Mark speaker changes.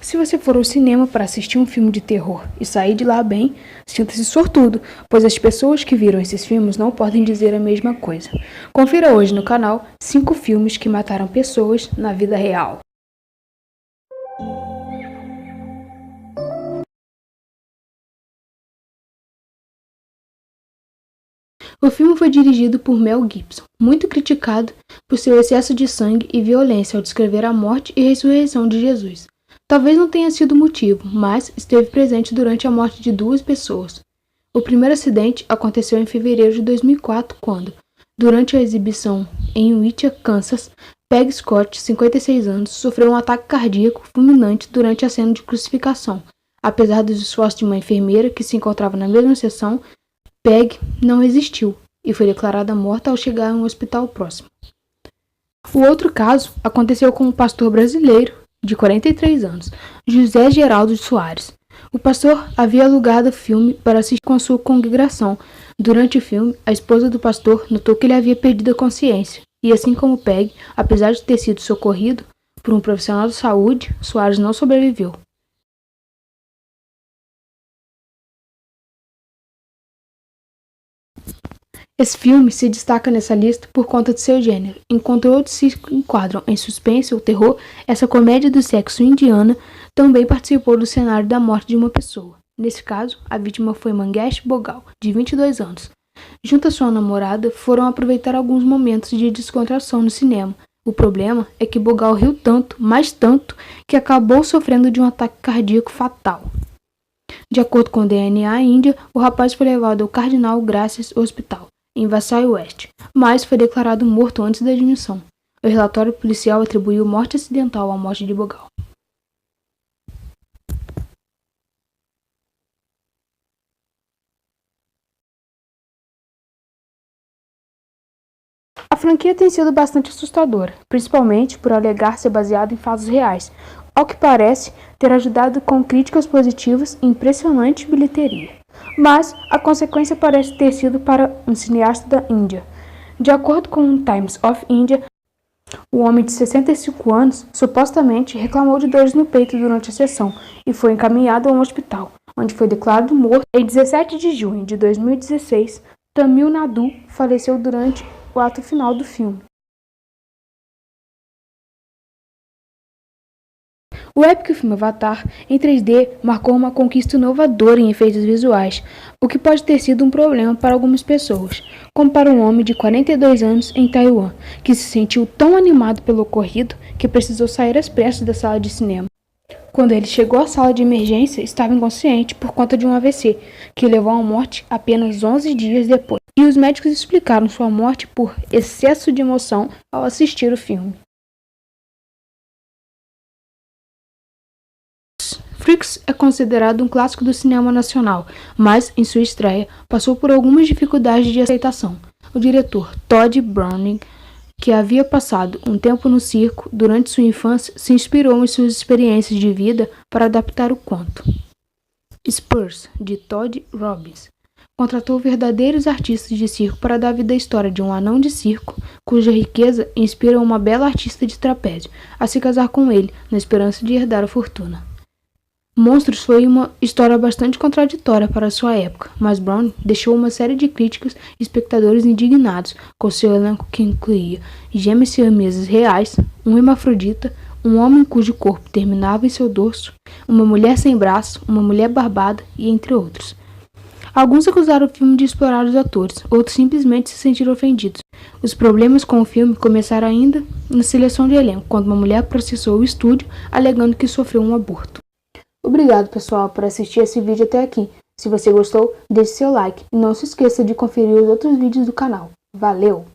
Speaker 1: Se você for ao cinema para assistir um filme de terror e sair de lá bem, sinta-se sortudo, pois as pessoas que viram esses filmes não podem dizer a mesma coisa. Confira hoje no canal 5 filmes que mataram pessoas na vida real. O filme foi dirigido por Mel Gibson, muito criticado por seu excesso de sangue e violência ao descrever a morte e ressurreição de Jesus. Talvez não tenha sido o motivo, mas esteve presente durante a morte de 2 pessoas. O primeiro acidente aconteceu em fevereiro de 2004, quando, durante a exibição em Uinta, Kansas, Peg Scott, 56 anos, sofreu um ataque cardíaco fulminante durante a cena de crucificação. Apesar dos esforços de uma enfermeira que se encontrava na mesma sessão, Peg não resistiu e foi declarada morta ao chegar em um hospital próximo. O outro caso aconteceu com um pastor brasileiro de 43 anos, José Geraldo Soares. O pastor havia alugado o filme para assistir com a sua congregação. Durante o filme, a esposa do pastor notou que ele havia perdido a consciência, e assim como Peg, apesar de ter sido socorrido por um profissional de saúde, Soares não sobreviveu. Esse filme se destaca nessa lista por conta de seu gênero. Enquanto outros se enquadram em suspense ou terror, essa comédia do sexo indiana também participou do cenário da morte de uma pessoa. Nesse caso, a vítima foi Mangesh Bhogal, de 22 anos. Junto à sua namorada, foram aproveitar alguns momentos de descontração no cinema. O problema é que Bhogal riu tanto, mas tanto, que acabou sofrendo de um ataque cardíaco fatal. De acordo com o DNA Índia, o rapaz foi levado ao Cardinal Gracias Hospital, em Vasai West, mas foi declarado morto antes da admissão. O relatório policial atribuiu morte acidental à morte de Bhogal. A franquia tem sido bastante assustadora, principalmente por alegar ser baseada em fatos reais, ao que parece ter ajudado com críticas positivas e impressionante bilheteria. Mas a consequência parece ter sido para um cineasta da Índia. De acordo com o Times of India, o homem de 65 anos supostamente reclamou de dores no peito durante a sessão e foi encaminhado a um hospital, onde foi declarado morto. Em 17 de junho de 2016, Tamil Nadu faleceu durante o ato final do filme. O épico filme Avatar, em 3D, marcou uma conquista inovadora em efeitos visuais, o que pode ter sido um problema para algumas pessoas, como para um homem de 42 anos em Taiwan, que se sentiu tão animado pelo ocorrido que precisou sair às pressas da sala de cinema. Quando ele chegou à sala de emergência, estava inconsciente por conta de um AVC, que levou à morte apenas 11 dias depois. E os médicos explicaram sua morte por excesso de emoção ao assistir o filme. Freaks é considerado um clássico do cinema nacional, mas, em sua estreia, passou por algumas dificuldades de aceitação. O diretor Todd Browning, que havia passado um tempo no circo durante sua infância, se inspirou em suas experiências de vida para adaptar o conto. Spurs, de Todd Robbins, contratou verdadeiros artistas de circo para dar vida à história de um anão de circo, cuja riqueza inspira uma bela artista de trapézio a se casar com ele, na esperança de herdar a fortuna. Monstros foi uma história bastante contraditória para sua época, mas Brown deixou uma série de críticas e espectadores indignados com seu elenco que incluía gêmeas siamesas reais, um hermafrodita, um homem cujo corpo terminava em seu dorso, uma mulher sem braço, uma mulher barbada e entre outros. Alguns acusaram o filme de explorar os atores, outros simplesmente se sentiram ofendidos. Os problemas com o filme começaram ainda na seleção de elenco, quando uma mulher processou o estúdio alegando que sofreu um aborto. Obrigado, pessoal, por assistir esse vídeo até aqui. Se você gostou, deixe seu like e não se esqueça de conferir os outros vídeos do canal. Valeu!